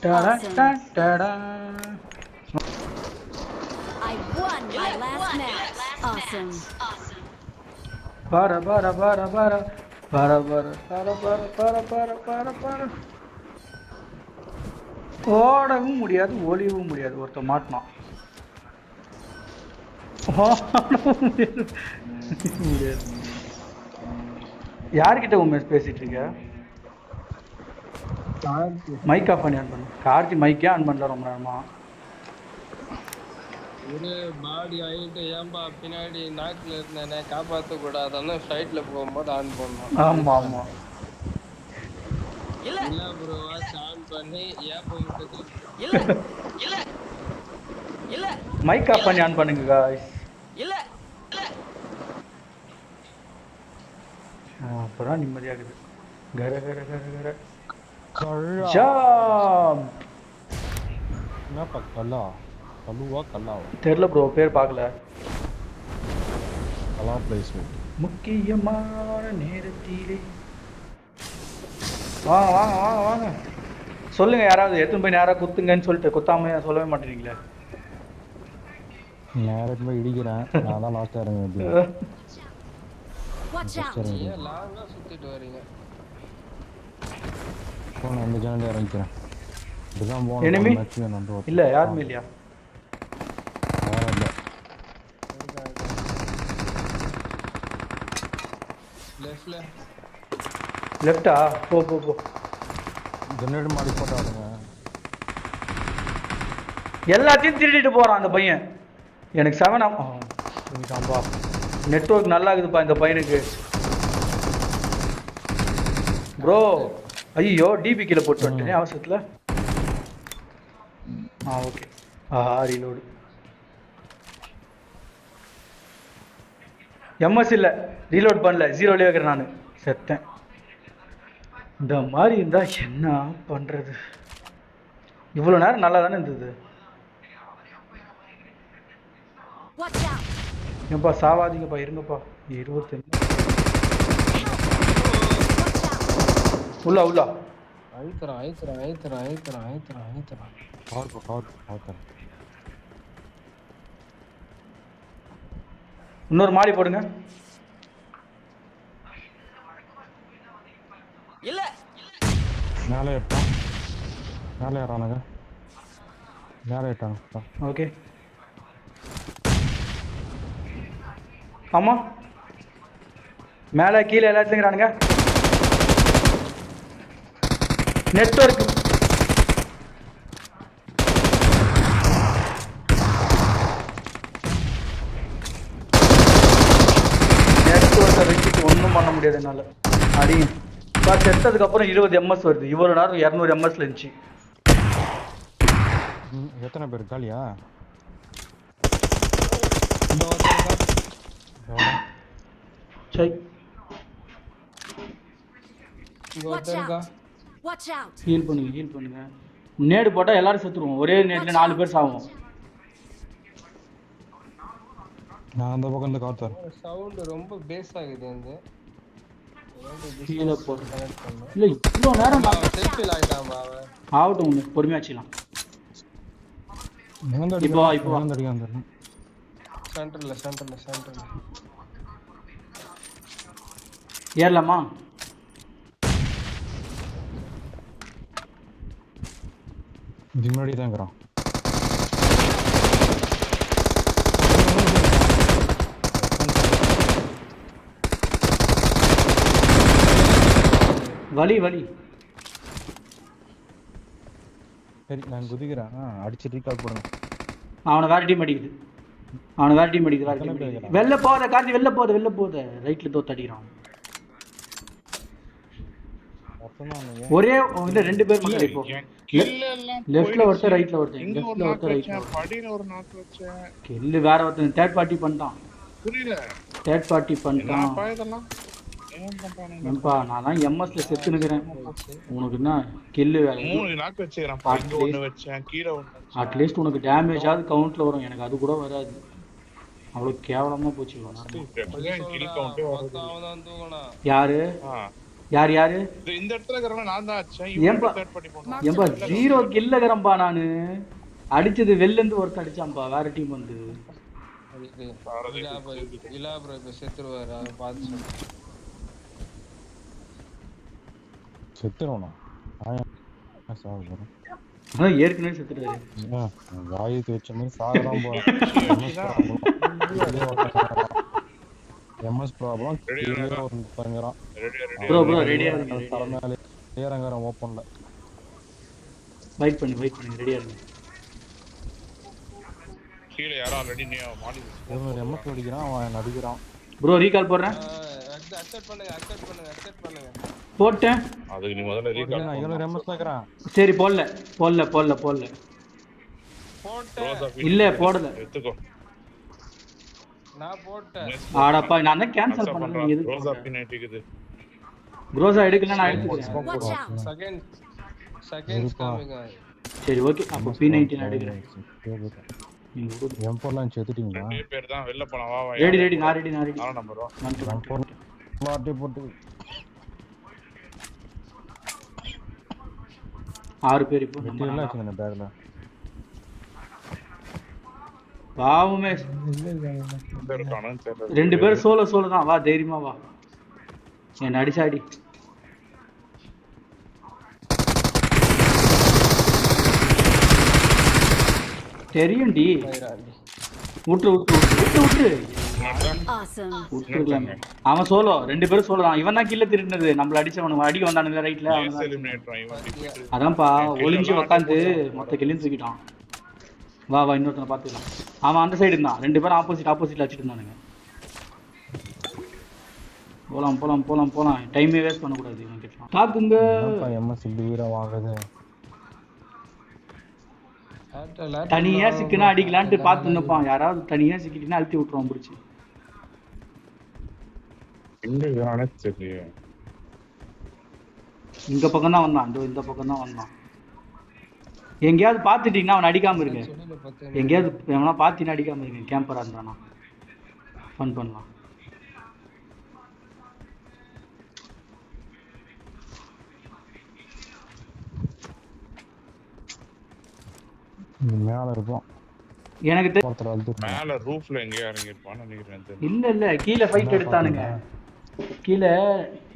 டடா Awesome. டடா. I won my last match. Awesome. பர பர பர பர பர பர பர பர பர பர பர பர. ஓடவும் முடியாது ஒளியவும் முடியாது. ஒருத்த மாட்டினான். ஓடவும் முடியாது. யார்கிட்ட உண்மையை பேசிட்டு இருக்க? மைக் ஆஃப் பண்ணி ஆன் பண்ணு. கார்த்தி மைக்கே ஆன் பண்ணல ரொம்ப நேரமா. ஒரு பாடி ஆகிட்டு ஏன்பா பின்னாடி நாட்டில் இருந்தேனே காப்பாற்ற கூடாதுன்னு ஃப்ளைட்ல போகும்போது ஆன் பண்ணோம். ஆமா ஆமா. இல்ல ப்ரோ வாட்ச் ஆன் பண்ணி ஏப்ப விட்டது. இல்ல மைக் ஆஃப் பண்ணி ஆன் பண்ணுங்க गाइस. இல்ல அப்பதான் நிம்மதியாகுது. கர கர கர கர கல்லா ஜாம். என்னப்பா கல்லா கல்லுவா கல்லாவா தெரியல ப்ரோ, பேர் பார்க்கல. கலா பிளேஸ்மெண்ட் முக்கியமான நேரத்திலே வாங்க வாங்க வாங்க வாங்க. சொல்லுங்க, யாராவது எடுத்துன்னு போய் நேராக குத்துங்கன்னு சொல்லிட்டு குத்தாம சொல்லவே மாட்டேறீங்களே. நேரத்து போய் இடிக்கிறேன். நான் தான் லாஸ்ட்டாக இறங்க Watch out. ஏன் லாங்கா சுத்திட்டு வரீங்க? போன இந்த ஜாலியாக இறங்கிக்கிறேன். இப்படிதான் Enemy? போகணும். இல்ல யாருமே இல்லையா? லெஃப்ட்ல லெஃப்டா? போ போ போ. ஜெனரேட்டர் மாடி போட்டாடுங்க. எல்லாத்தையும் திருடிட்டு போறான் அந்த பையன். எனக்கு 7 ஆமாப்பா. நெட்வொர்க் நல்லா இருக்குதுப்பா இந்த பையனுக்கு. ப்ரோ ஐயோ டிபி கீழே போட்டு வந்துட்டேனே அவசரத்துல. ஓகே. ரீலோடு. எம்எஸ் இல்லை, ரீலோட் பண்ணல, 0 வைக்கிறேன் நான். செத்தேன். இந்த மாதிரி இருந்தா என்ன பண்றது? இவ்வளோ நேரம் நல்லா தானே இருந்தது. ஏப்பா சாவாதீங்கப்பா, இருங்கப்பா. 25 உள்ள உள்ள ஐத்துறான். இன்னொரு மாடி போடுங்க. இல்ல மேலே ஏற்றான். மேலே ஏறானுங்க. மேலே ஏற்றாங்க. ஓகே. ஆமா மேலே கீழே எல்லாத்துலையும் இருக்கிறானுங்க. நெட்வொர்க் நெட்வொர்க்கை வச்சுட்டு ஒன்றும் பண்ண முடியாது என்னால். அடி செத்ததுக்கப்புறம் 20 எம்எஸ் வருது. இவ்வளோ நேரம் 200 எம்எஸ்ல இருந்துச்சு. எத்தனை பேர் காலியா? சரி ஹீல் பண்ணுங்க. நேடு போட்டால் எல்லாரும் செத்துருவோம். ஒரே நேட்டில் 4 பேர் சாவோம். நான் அந்த பக்கம் இருந்து காத்தேன். சவுண்ட் ரொம்ப பேஸ் ஆகுது இந்த கீழே போடுறேன். இல்லை இவ்வளோ நேரம் செல்ஃபில் ஆகிட்டாமா அவன். ஆகட்டும், ஒன்று பொறுமையாக வச்சுக்கலாம். இப்போ சென்டர்ல ஏறலாமா? முன்னாடி தான் இருக்கிறான். வலி சரி நான் குதிக்கிறேன். அடிச்சு ரீகால் போடுங்க. அவனை வேற டீம் அடிக்குது. வெளில போத கார்த்தி, வெளில போத ரைட்ல தோத்து அடிக்கிறான். ஒரே இல்ல 2 பேர் மக்கள். இப்போ லெஃப்ட்ல ஒருத்தர் ரைட்ல ஒருத்தர். கில்லு வேற ஒருத்தன் தேர்ட் பார்ட்டி பண்ணிட்டான். ஏன்பா நான் தான் எம்எஸ்ல செத்து நிக்கிறேன். உனக்கு என்ன கில்லு வேற? அட்லீஸ்ட் உனக்கு டேமேஜ் ஆகுது கவுண்ட்ல வரும். எனக்கு அது கூட வராது. அவ்வளவு கேவலமா போச்சு. யாரு யார் யாரு இந்த இடத்துல இருக்கறவங்க நான் தான் அடிச்சேன். ஏம்பா இவங்க தேர்ட் பார்ட்டி போனாங்க. ஏம்பா 0 கில்லகரம்பா நானு அடிச்சது வெளில இருந்து ஒருத்தர் அடிச்சாம்பா வேற டீம் வந்து. இல்ல ப்ரோ இப்ப செத்துருவாரு அதை பார்த்து செத்துறோம் ஏற்கனவே செத்துட்டாரு. வாயுக்கு வச்ச மாதிரி சாகலாம் போறோம். MS problem தங்குறான். ப்ரோ ரெடியா இருங்க. தலைமையில ஏறங்கறோம் ஓபன்ல. வெயிட் பண்ணி ரெடியா இருங்க. கீழ யாரோ ஆல்ரெடி மாடி இவன் எம்எஸ் அடிக்கிறான், அவன் நடிக்கிறான். ப்ரோ ரீகால் போடுறேன். அக்செப்ட் பண்ணுங்க. போட்டேன். அதுக்கு நீ முதல்ல ரீகால் நான் இவன் எம்எஸ் கேக்குறான். சரி போடல. போட்டேன் இல்ல போடல. எடுத்துக்கோ. நான் போட்டேன். ஆடாப்பா நான் தான் கேன்சல் பண்ணேன். எது ரோசா பின்னாடி இருக்குது. க்ரோஸா எடுக்கல நான் எடுத்துக்கிறேன். Watch out. செகண்ட்ஸ் காமிங்க. சரி ஓகே அப்ப P19 எடுக்கிறேன். நீங்க M4லாம் செத்துட்டீங்களா? 2 பேர் தான் வெளில போலாம். வா வா. ரெடி நான் ரெடி. 4 நம்பர் வா. மாட்டி போட்டு 6 பேர் இப்போ வெட்டிலாம் வச்சுங்க பேக்ல. பாவுமே இருக்கானு தெரியல. 2 பேர் சோலோ தான். வா தைரியமா வா. என்ன அடிச்சாடி. தெரியும்டி. விட்டு Awesome. அவன் சோலோ 2 பேரும் சோலோ தான். இவன் தான் கில்ல திருடினது. நம்மள அடிச்சவனுக்கு அடிக்க வந்தானுங்க ரைட்ல. அதான்ப்பா ஒளிஞ்சு உட்காந்து மொத்த கில்லையும் தூக்கிட்டான். வா இன்னொருத்தனை பார்த்துக்கலாம். அவன் அந்த சைடு இருந்தான். 2 பேரும் ஆப்போசிட்ல வச்சுட்டு இருந்தானுங்க. போலாம். டைமே வேஸ்ட் பண்ணக்கூடாது இவன் கிட்ட. தாக்குங்க. எம்எஸ் வீரா வாங்குது. தனியா சிக்கனா அடிக்கலான்ட்டு பார்த்து நிப்பான். யாராவது தனியா சிக்கிட்டீங்கன்னா அழுத்தி விட்டுருவான் பிடிச்சி. இந்த பக்கம் தான் வந்தான். இந்த பக்கம் தான் வந்தான். எங்கேயாவது பார்த்துட்டீங்கன்னா அவன் அடிக்காம இருக்கு. எங்கேயாவது எவனா பார்த்தீங்கன்னா அடிக்காம இருக்கு. கேம்பரா இருந்தானா ஃபன் பண்ணலாம். மேல இருப்போம். எனக்கு மேல ரூஃப்ல எங்க இறங்கி இருப்பான்னு நினைக்கிறேன். இல்ல கீழே ஃபைட் எடுத்தானுங்க. கீழே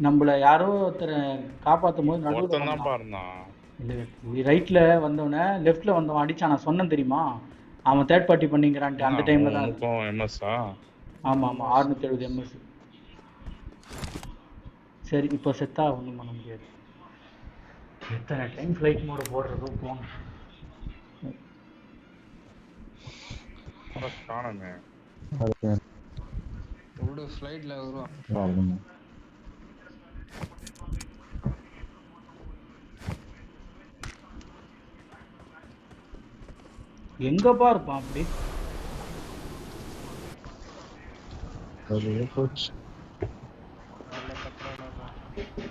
நம்மள யாரோ ஒருத்தர் காப்பாத்தும் போது நடுவுல தான் பாருந்தான். இல்ல ரைட்ல வந்தவன லெஃப்ட்ல வந்தவன் அடிச்சான். நான் சொன்னேன் தெரியுமா? அவன் தேர்ட் பார்ட்டி பண்ணிங்கறான்ட்டு அந்த டைம்ல தான். இப்போ எம்எஸ்ஆ? ஆமா 670 எம்எஸ். சரி இப்போ செத்தா ஒண்ணும் பண்ண முடியாது. எத்தனை டைம் ஃளைட் மோட் போடுறதோ போங்க. காணமே. ஒரு ஃளைட்ல வருவான். எங்கப்பா இருப்பான் அப்படி?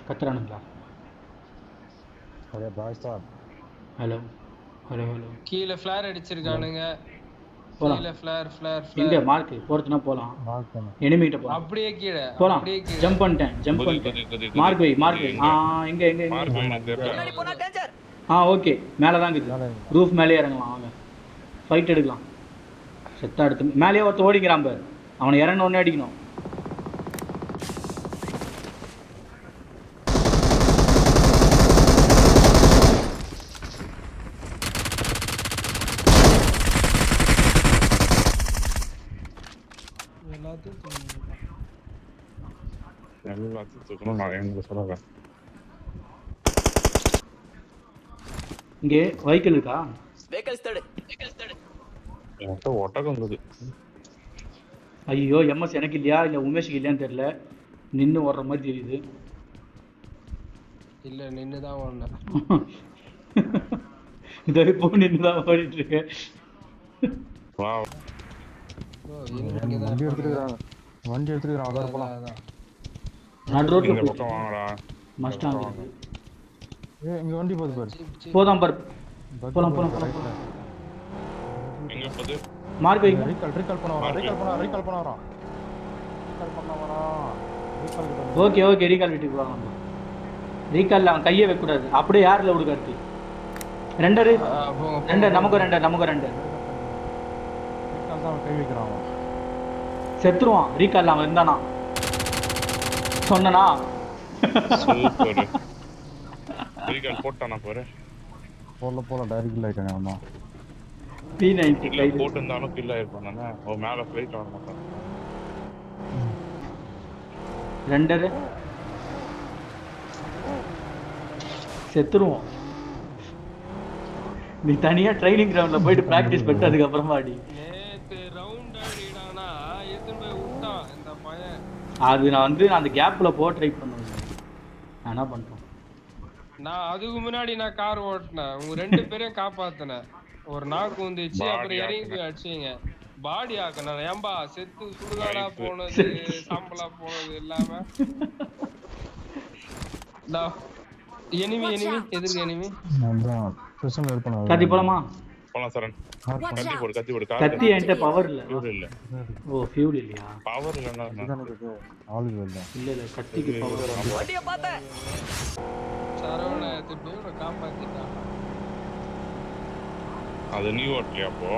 கத்துறானுங்களா? ஹலோ கீழ ஃபிளேர் அடிச்சிருக்கானுங்க. கீழ ஃபிளேர் எங்க மார்க் போறதுனா போலாம். எனிமி கிட்ட போலாம். அப்படியே கீழ போலாம். ஜம்ப் பண்ணிட்டேன். மார்க் வை. எங்க முன்னாடி போனா டேஞ்சர். ஓகே மேல தான் இருக்குது. ரூஃப் மேலே இறங்கலாம். வாங்க ஃபைட் எடுக்கலாம். செத்தா எடுத்து மேலேயே ஒருத்த ஓடிக்கிறான் பாரு. அவனை இறங்கின உடனே அடிக்கணும். இங்கே வெஹிக்கிள் இருக்கா? ஐயோ எம்எஸ் எனக்கு இல்லையா இல்ல உமேஷுக்கு இல்லையான்னு தெரியல. நின்று ஓடுற மாதிரி தெரியுது. இல்ல நின்னுதான் ஓடுனேன். இதோ இப்போ நின்னுதான் ஓடிட்டு இருக்கேன். வண்டி எடுத்துக்கிறான். அதான் போலாம். நான் ரோட்ல பக்கம் வாங்கடா. மஸ்டாங் இங்க வண்டி போகுது பாரு. போலாம் பாரு. போலாம். எங்க போகுது? மார்க் வை. ரீகால் பண்ண வரான். ஓகே ரீகால் வீட்டுக்கு போலாம். ரீகால்ல அவன் கையை வைக்க கூடாது. அப்படியே யார்ல விடு கார்த்தி. ரெண்டரு ரெண்டு நமக்கு ரெண்டு ரீகால் தான் அவன் கை வைக்கிறான் அவன். செத்துருவான். ரீகால்ல அவன் இருந்தானா சொன்னனா சூப்பர். ரீகால் போட்டானா பாரு. போல டைரக்ட் கில் ஆயிட்டானே அவன். P90 இல்ல கைது. போட்டு இருந்தாலும் கில் ஆயிருப்பானே. ஓ மேல ஃளைட் ஆட மாட்டான். ரெண்டரு செத்துருவோம். நீ தனியா ட்ரைனிங் கிரவுண்ட்ல போயிட்டு பிராக்டிஸ் பண்ணிட்டு அதுக்கப்புறமா அடி. நேத்து ரவுண்ட் ஆடிடானா எதுன்னு போய் விட்டான் இந்த பையன். அது நான் அந்த கேப்ல போக ட்ரை பண்ணுவேன். நான் என்ன பண்றேன்? நான் அதுக்கு முன்னாடி நான் கார் ஓட்டினேன். உங்க 2 பேரையும் காப்பாத்தினேன். ஒரு நாக்கு வந்துச்சு, அப்புறம் இறங்கி போய் அடிச்சீங்க. பாடி ஆக்கணும் ஏம்பா செத்து சுடுகாடா போனது சாம்பலா போனது இல்லாம எனிமி எதிர்க்க எனிமி அதான் பிரச்சனை இருப்பானே. கத்தி போலாமா? போலாம் சரண். Watch கத்தி out. போடு கத்தி என்கிட்ட பவர் இல்ல. ஃபியூல் இல்ல. ஓ ஃபியூல் இல்லையா? பவர் இல்லன்னா இதுதானே இருக்கு. ஆளு இல்ல. இல்ல கத்திக்கு பவர். சரவண திருப்பி காப்பாத்திட்டான். அது நீ ஓட்டலையா அப்போ?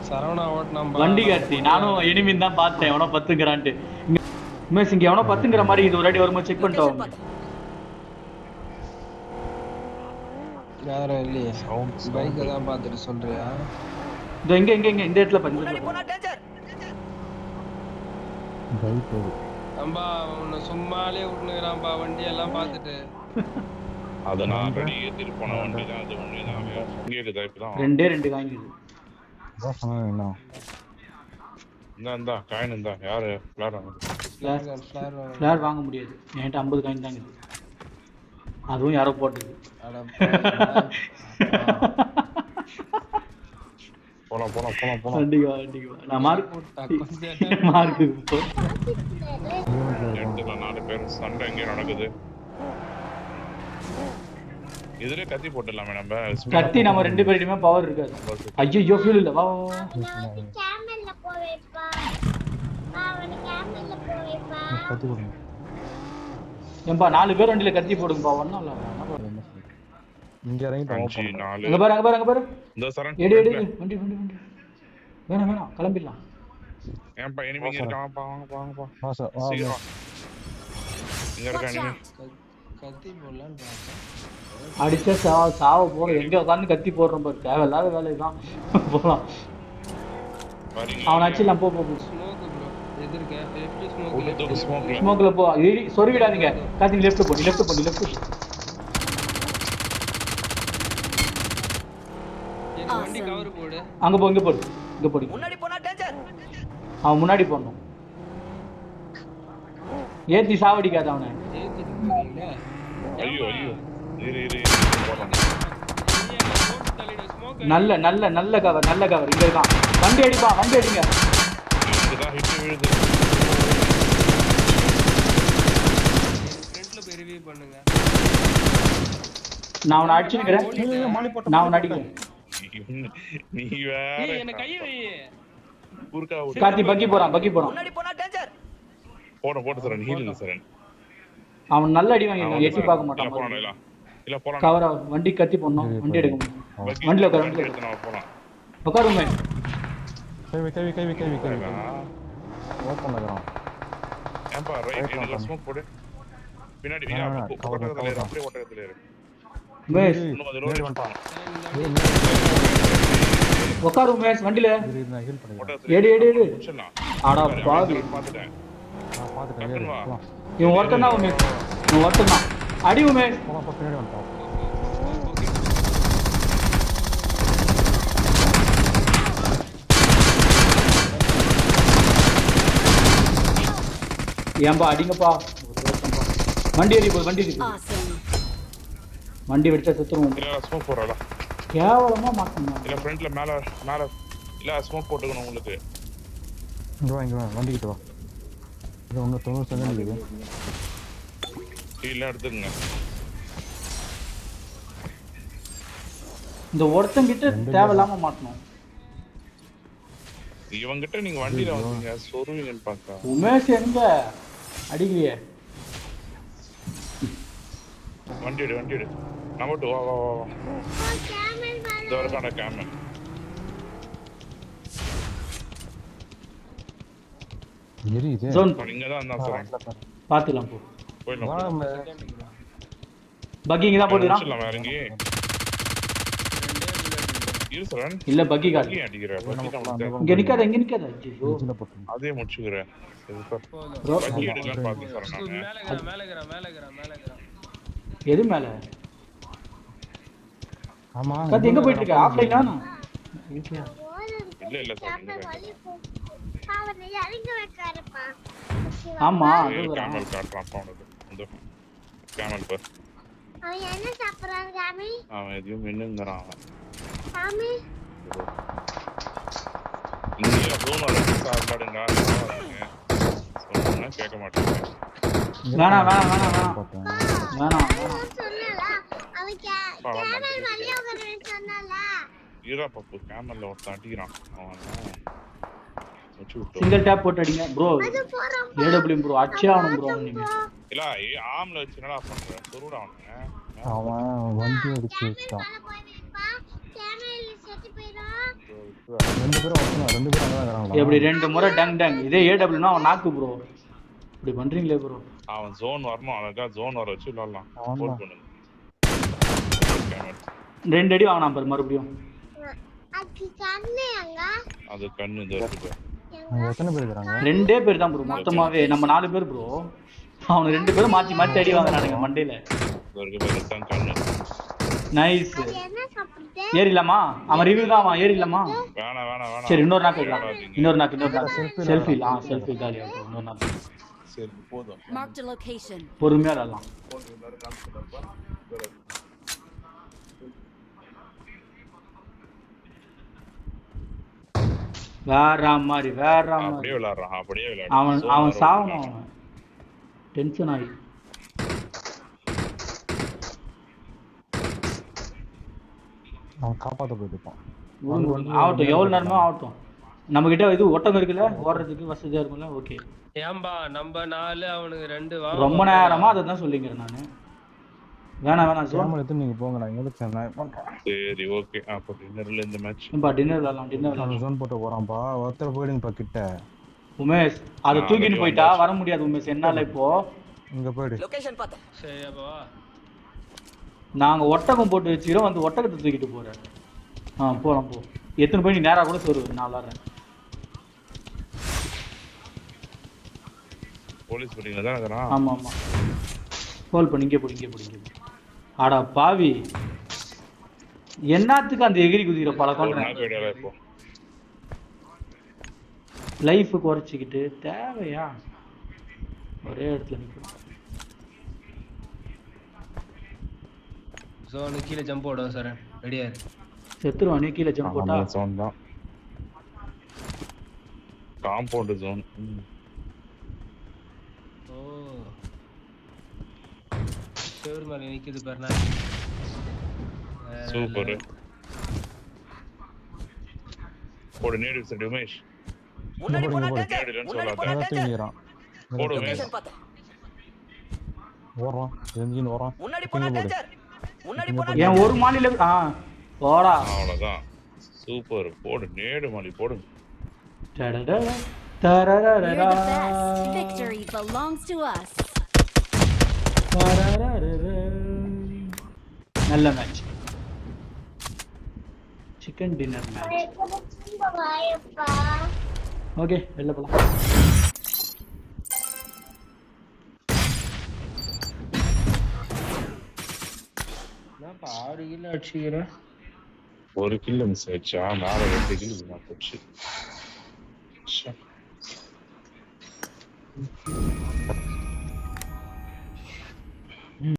சரவணா ஓட்டினா வண்டி கார்த்தி நானும் எனிமின் தான் பார்த்தேன். எவனோ 10ங்கிறான்ட்டு. உமேஷ் இங்க எவனோ 10ங்கிற மாதிரி இது ஒரு வாட்டி வரும்போது செக் பண்ணிட்டோம். யாரும் இல்லையே. பைக்கை தான் பார்த்துட்டு சொல்றியா? இதோ இங்க இந்த இடத்துல பண்ணி பைக் போகுது. அம்பா உன்னை சும்மாலே விட்டுனுக்குறான்பா வண்டி எல்லாம் பார்த்துட்டு. அது நான் ரெடி ஏத்திட்டு போன வண்டி தான். அது வண்டி தான் இங்கே இருக்குதா இப்பதான்? ரெண்டு காய்க்குது. அதான் சொன்னேன் என்ன. இந்தா காயின் இருந்தா யாரு ஃபிளார் வாங்குது? ஃபிளார் வாங்க முடியாது. என்கிட்ட 50 காயின் தான் இருக்குது. அதுவும் யாரோ போட்டது. போலாம் கண்டிப்பா நான் மார்க் எடுத்துக்கலாம். 4 பேர் சண்டை எங்கே நடக்குது? இதுல கத்தி போட்டுடலாமே நம்ம. கத்தி நம்ம 2 பேருக்குமே பவர் இருக்காது. ஐயோ ஃபியூல் இல்ல. வா கேமல்ல போவேப்பா. அவன கேமல்ல போவேப்பா. கத்தி கொடுங்க. ஏம்பா 4 பேர் வண்டியில கத்தி போடுங்கப்பா. ஒண்ணும் இல்ல. இங்க இறங்கி 5 4 அங்க பாரு. இந்த சரண் எடு வண்டி வேணாம் கிளம்பிடலாம். ஏன்பா எனிமி இருக்கான். வாங்கப்பா. வா சார் வா. சீக்கிரம் இங்க இருக்க Watch எனிமி. out. கத்தி போடலான்னு பார்த்தேன். அடிச்சா சாவ போறோம். எங்க உட்காந்து கத்தி போடுறோம் பாரு. தேவையில்லாத வேலை தான். போலாம். வரீங்க. அவன் அடிச்சிடலாம். போ ஸ்மோக் ப்ரோ எதிர்க்க லெஃப்ட் ஒரு ஸ்மோக் ஸ்மோக்ல ஸ்மோக்ல போ. சொருவிடாதீங்க. காத்தி லெஃப்ட் போ. வண்டி கவர் போடு. அங்க போடு. முன்னாடி போனா டேஞ்சர். அவன் முன்னாடி போடணும். ஏத்தி சாவடிக்காத அவனை. ஏத்திட்டு போறீங்களா? ஐயோ இரு போலாம். போட்டு தள்ளிடு ஸ்மோக். நல்ல கவர் இங்க இருக்கான். வண்டி அடிங்க. இதுதான் ஹிட் விழுது. ஃப்ரண்ட்ல போய் ரிவ்யூ பண்ணுங்க. நான் அவனை அடிச்சுக்கிறேன். நான் அவனை அடிக்கிறேன். நீ வேற என்ன கையை வை. குறுக்கா கார்த்தி பக்கி போறான். முன்னாடி போனா டேஞ்சர். போட்டு சரண் ஹீல் இல்ல சரண். அவன் நல்ல அடி வாங்கிருக்கான். எட்டி பார்க்க மாட்டான். போலாம் இல்ல போலாம். கவரா வண்டி கத்தி போடணும். வண்டி எடுக்கணும். வண்டில போலாம். உட்காருங்க. கை ஓபன் ஆகறான். ஏன்பா ரைட் எனக்கு ஸ்மோக் போடு. பின்னாடி ஓட்டகத்துல ஏறு. அப்படியே ஓட்டகத்துல ஏறு. மேஷ் இன்னும் அது ரோட் வந்துட்டான். உட்காரு மேஷ் வண்டில. நான் ஹீல் பண்ணிக்கிறேன். ஓட்டகத்துல எடு. முடிச்சிடலாம். ஆடா பாவி. பாத்துட்டேன். நான் பாத்துட்டேன். போலாம். இவன் ஒருத்தன் தான் உமேஷ். அடி உமேஷ். போலாம் பின்னாடி வந்துட்டோம். ஏன்பா அடிங்கப்பா. வண்டி ஏறி போகுது. Awesome. வண்டி வெடிச்சா செத்துருவோம். இல்ல ஸ்மோக் போறடா. கேவலமா மாட்டணும். இல்ல ஃப்ரண்ட்ல மேல இல்ல ஸ்மோக் போட்டுக்கணும் உங்களுக்கு. இங்க வா வண்டிக்கிட்ட வா. இது 90 செகண்ட் இருக்கு. ஹீல் எடுத்துங்க. இந்த ஒருத்தங்கிட்ட தேவையில்லாம மாட்டணும். இவங்கிட்ட நீங்க வண்டியில வந்தீங்க சொருவீங்கன்னு பார்த்தா. உமேஷ் எங்க அடிக்கலையே. வண்டி எடு நம்ம வா வா வா வா கேமல் மேல இந்த வரக்கான கேமன் எரியுது ஜோன் இங்க தான் நான் சொல்றேன் பாத்துலாம் போ போயிடலாம் பக்கி இங்க தான் போடுறான் சொல்லலாம் இறங்கி இரு சரண் இல்ல பக்கி கார் பக்கி அடிக்கிற பக்கி தான் இங்க நிக்காத ஐயோ அதே முடிச்சுக்கிறேன் ப்ரோ பக்கி எடுக்கலாம் பாத்து சரண் மேலகிறேன் எது மேல ஆமா கத்தி எங்க போயிட்டு இருக்க ஆஃப்லைனா இல்ல கேமல் வலி போ அவனை இறங்க வைக்காருப்பா ஆமா கேமல் காட்றான் அப்பா உனக்கு இந்த கேமல் பார் அவன் என்ன சாப்பிடுறான் சாமி அவன் எதையும் மின்னுங்கறான் அவன் சாமி இங்க ரூம் வர சாப்பாடுங்க சொன்னா கேட்க மாட்டேங்க வேணாம் சொன்னல அவன் கேமல் வலி உட்கார்ந்து சொன்னல ஈரா பப்பு கேமல்ல ஒருத்தன் அடிக்கிறான் அவன் வச்சு விட்டு சிங்கிள் டேப் போட்டு அடிங்க ப்ரோ அது போறோம் ஏடபிள்யூ ப்ரோ அடிச்சாவணும் ப்ரோ நீங்க இல்ல ஆம்ல வச்சு என்னடா பண்ற சொருடா அவன் வண்டி அடிச்சு கேமல் வச்சான் மேல போய் வைப்பா கேமல் செத்து போயிடும் ரெண்டு பேரும் அங்க தான் இருக்காங்க எப்படி 2 முறை டங் இதே ஏடபிள்யூனா அவன் நாக்கு ப்ரோ இப்படி பண்றீங்களே ப்ரோ அவன் ஜோன் வரணும் அழகா ஜோன் வர வச்சு விளையாடலாம் போல் பண்ணுங்க 2 அடி வாங்கினா பாரு மறுபடியும் அது கண்ணு அங்க அது கண்ணு இது இருக்கு அங்க எத்தனை பேர் இருக்காங்க 2 பேர் தான் ப்ரோ மொத்தமாவே நம்ம 4 பேர் ப்ரோ அவனுக்கு 2 பேரும் மாத்தி அடி வாங்குறானுங்க மண்டையில இருக்கு பாரு தான் கண்ணு நைஸ் அது என்ன சாப்பிடுது ஏறிடலாமா அவன் ரிவ்யூ தான் அவன் ஏறிடலாமா வேணாம் சரி இன்னொரு நாக்கு செல்ஃபி காலியா ப்ரோ இன்னொரு நாக்கு சரி போதும் Marked a location. பொறுமையா வரலாம் வேற மாதிரி அப்படியே விளையாடுறான் அவன் சாவணும் அவன் டென்ஷன் ஆகி அவன் காப்பாத்த போயிருப்பான் ஆகட்டும் எவ்வளவு நேரமோ ஆகட்டும் நம்ம கிட்ட இது ஒட்டகம் இருக்குல்ல ஓடுறதுக்கு வசதியா இருக்கும்ல ஓகே ஏம்பா நம்ம 4 அவனுக்கு 2 வா ரொம்ப நேரமா அதை தான் சொல்லிக்கிறேன் நானு வேணாம் கேமல் எடுத்து நீங்க போங்க நான் எங்களுக்கு நான் பண்றேன் சரி ஓகே அப்ப டின்னர்ல இந்த மேட்ச் டின்னர் விளையாடலாம் ஜோன் போட்டு போறான்ப்பா ஒருத்தர் போயிடுங்கப்பா கிட்ட உமேஷ் அதை தூக்கிட்டு போயிட்டா வர முடியாது உமேஷ் என்னால இப்போ இங்க போயிடு லொகேஷன் பாத்து சரி அப்ப வா நாங்க ஒட்டகம் போட்டு வச்சுக்கிறோம் வந்து ஒட்டகத்தை தூக்கிட்டு போறேன் போலாம் போ எத்தனை போய் நீ நேரா கூட சொல்லுவேன் நான் விளாடுறேன் போலீஸ் போறீங்க தான் இருக்கறான் ஆமா கால் பண்ணி இங்கே போடு ஆடா பாவி என்னத்துக்கு அந்த எகிரி குதிக்கிற பழக்கம் இப்போ லைஃப் குறைச்சிக்கிட்டு தேவையா ஒரே இடத்துல நிற்கணும் ஜோன் கீழே ஜம்ப் போடுவோம் சார் ரெடியா செத்துருவான் நீ கீழே ஜம்ப் போட்டா ஜோன் தான் காம்பவுண்ட் ஜோன் ஓ சேர் மேல நிக்குது பாருங்க சூப்பர் போடு நேடு சார் உமேஷ் முன்னாடி போனா டேஞ்சர் நேடுன்னு முன்னாடி சொல்லாத போனா டேஞ்சர் தூங்கிறான் போடு உமேஷ் லொகேஷன் பாத்து ஓடுறான் எஞ்சின் ஓடுறான் முன்னாடி போனா டேஞ்சர் முன்னாடி போனா ஏன் ஒரு மாநில போடா அவ்வளவுதான் சூப்பர் போடு நேடு மாலி போடு டடடட, We're தரரரரா, the best. Victory belongs to us. தரரரரர. நல்ல மேட்ச் சிக்கன் டின்னர் மேட்ச் ரொம்ப வாயப்பா ஓகே வெளில போலாம் என்னப்பா 6 கிலோ அடிச்சிக்கிறேன் ஒரு கில் மிஸ் ஆயிடுச்சா மேல 2 கில் நான் போச்சு